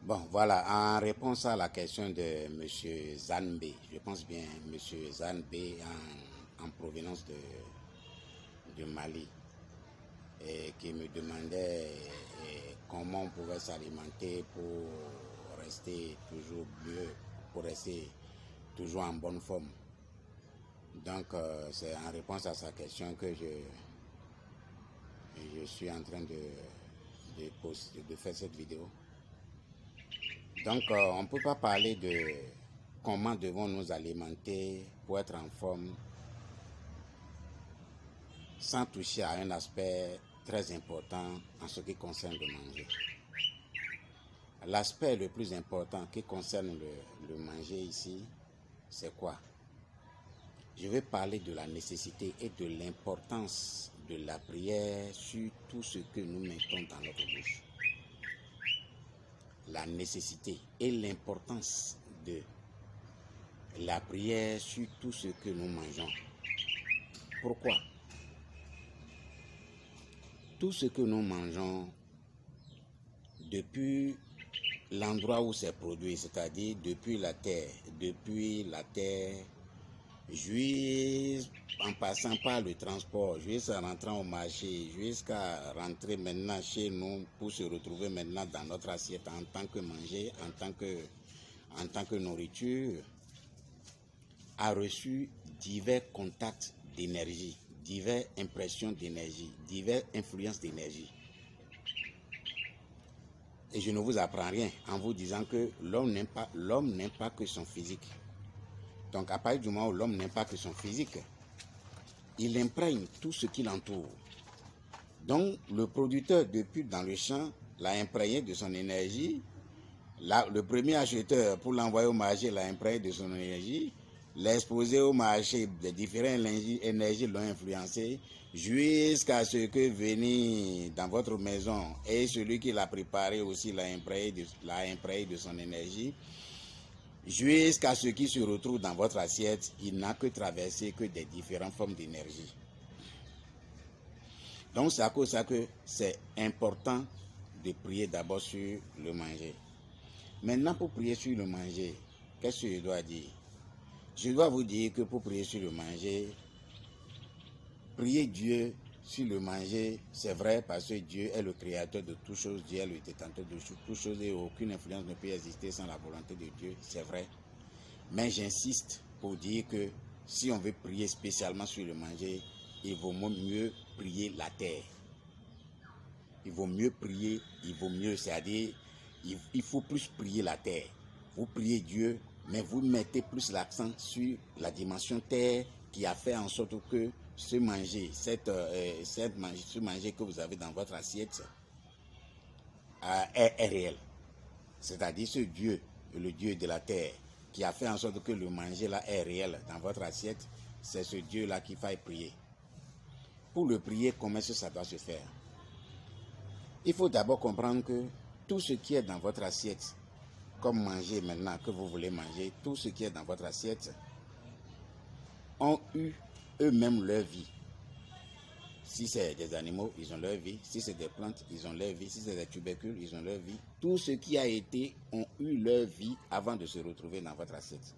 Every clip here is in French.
Bon, voilà, en réponse à la question de M. Zanbe, je pense bien M. Zanbe en provenance du Mali, et qui me demandait comment on pouvait s'alimenter pour rester toujours mieux, pour rester toujours en bonne forme. Donc, c'est en réponse à sa question que je suis en train de faire cette vidéo. Donc, on ne peut pas parler de comment devons nous alimenter pour être en forme sans toucher à un aspect très important en ce qui concerne le manger. L'aspect le plus important qui concerne le manger ici, c'est quoi? Je vais parler de la nécessité et de l'importance de la prière sur tout ce que nous mettons dans notre bouche. La nécessité et l'importance de la prière sur tout ce que nous mangeons. Pourquoi? Tout ce que nous mangeons, depuis l'endroit où c'est produit, c'est-à-dire depuis la terre, en passant par le transport, jusqu'à rentrant au marché, jusqu'à rentrer maintenant chez nous pour se retrouver maintenant dans notre assiette en tant que manger, en tant que nourriture, a reçu divers contacts d'énergie, diverses impressions d'énergie, diverses influences d'énergie. Et je ne vous apprends rien en vous disant que l'homme n'aime pas que son physique. Donc à partir du moment où l'homme n'aime pas que son physique, il imprègne tout ce qui l'entoure. Donc le producteur, depuis dans le champ, l'a imprégné de son énergie. Le premier acheteur, pour l'envoyer au marché, l'a imprégné de son énergie. L'exposer au marché, des différentes énergies l'ont influencé, jusqu'à ce que venir dans votre maison et celui qui l'a préparé aussi l'a imprégné de son énergie. Jusqu'à ce qui se retrouve dans votre assiette, il n'a que traversé que des différentes formes d'énergie. Donc c'est à cause de ça que c'est important de prier d'abord sur le manger. Maintenant, pour prier sur le manger, qu'est-ce que je dois dire? Je dois vous dire que pour prier sur le manger, prier Dieu sur le manger, c'est vrai parce que Dieu est le créateur de toutes choses, Dieu est le détenteur de toutes choses et aucune influence ne peut exister sans la volonté de Dieu, c'est vrai. Mais j'insiste pour dire que si on veut prier spécialement sur le manger, il vaut mieux prier la terre. Il vaut mieux prier, c'est-à-dire, il faut plus prier la terre. Vous priez Dieu, mais vous mettez plus l'accent sur la dimension terre qui a fait en sorte que ce manger, ce manger que vous avez dans votre assiette est réel. C'est-à-dire ce Dieu, le Dieu de la terre, qui a fait en sorte que le manger là est réel dans votre assiette, c'est ce Dieu là qu'il faille prier. Pour le prier, comment est-ce que ça doit se faire? Il faut d'abord comprendre que tout ce qui est dans votre assiette, comme manger maintenant que vous voulez manger, tout ce qui est dans votre assiette ont eu eux-mêmes leur vie. Si c'est des animaux, ils ont leur vie. Si c'est des plantes, ils ont leur vie. Si c'est des tubercules, ils ont leur vie. Tout ce qui a été ont eu leur vie avant de se retrouver dans votre assiette.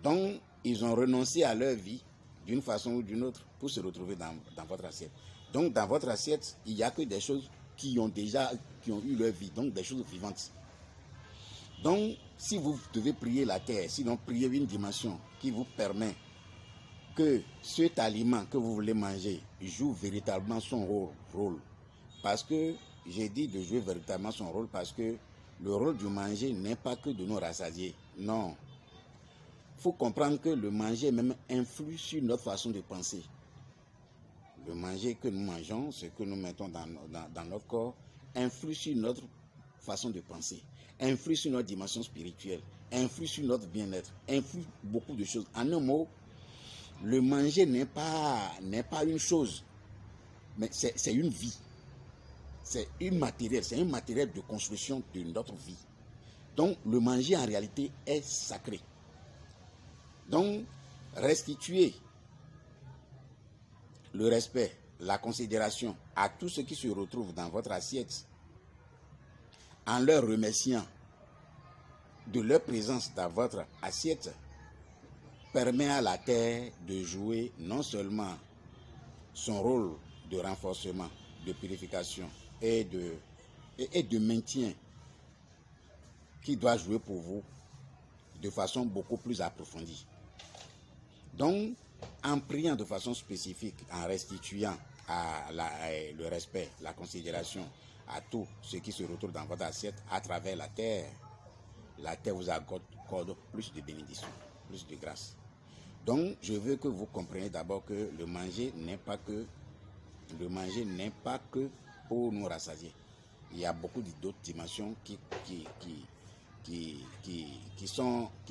Donc, ils ont renoncé à leur vie d'une façon ou d'une autre pour se retrouver dans votre assiette. Donc, dans votre assiette, il n'y a que des choses qui ont eu leur vie, donc des choses vivantes. Donc, si vous devez prier la terre, sinon priez une dimension qui vous permet que cet aliment que vous voulez manger joue véritablement son rôle. Parce que, j'ai dit de jouer véritablement son rôle parce que le rôle du manger n'est pas que de nous rassasier. Non. Il faut comprendre que le manger même influe sur notre façon de penser. Le manger que nous mangeons, ce que nous mettons dans notre corps, influe sur notre façon de penser, influe sur notre dimension spirituelle, influe sur notre bien-être, influe beaucoup de choses. En un mot, le manger n'est pas une chose, mais c'est une vie. C'est un matériel de construction de notre vie. Donc, le manger en réalité est sacré. Donc, restituer le respect, la considération à tout ce qui se retrouve dans votre assiette, en leur remerciant de leur présence dans votre assiette permet à la terre de jouer non seulement son rôle de renforcement, de purification et de maintien qu'il doit jouer pour vous de façon beaucoup plus approfondie. Donc, en priant de façon spécifique, en restituant le respect, la considération à tout ce qui se retrouve dans votre assiette à travers la terre vous accorde plus de bénédictions, plus de grâce. Donc, je veux que vous compreniez d'abord que le manger n'est pas que pour nous rassasier. Il y a beaucoup d'autres dimensions qui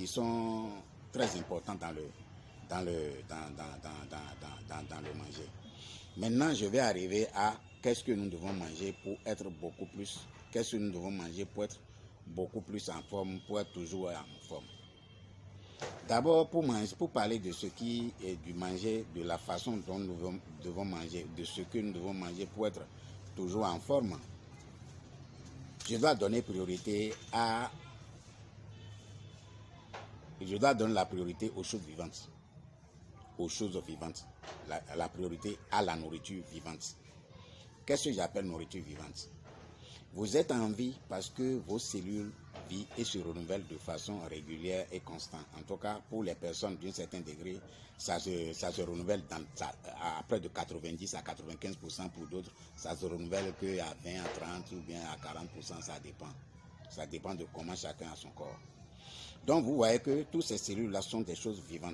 sont très importantes dans le manger. Maintenant, je vais arriver à qu'est-ce que nous devons manger pour être beaucoup plus, qu'est-ce que nous devons manger pour être beaucoup plus en forme, pour être toujours en forme. D'abord, pour parler de ce qui est du manger, de la façon dont nous devons manger, de ce que nous devons manger pour être toujours en forme, je dois donner la priorité aux choses vivantes. Aux choses vivantes. La priorité à la nourriture vivante. Qu'est-ce que j'appelle nourriture vivante? Vous êtes en vie parce que vos cellules vivent et se renouvellent de façon régulière et constante. En tout cas, pour les personnes d'un certain degré, ça se renouvelle à près de 90 à 95%. Pour d'autres, ça se renouvelle qu'à 20, à 30 ou bien à 40%, ça dépend. Ça dépend de comment chacun a son corps. Donc, vous voyez que toutes ces cellules-là sont des choses vivantes.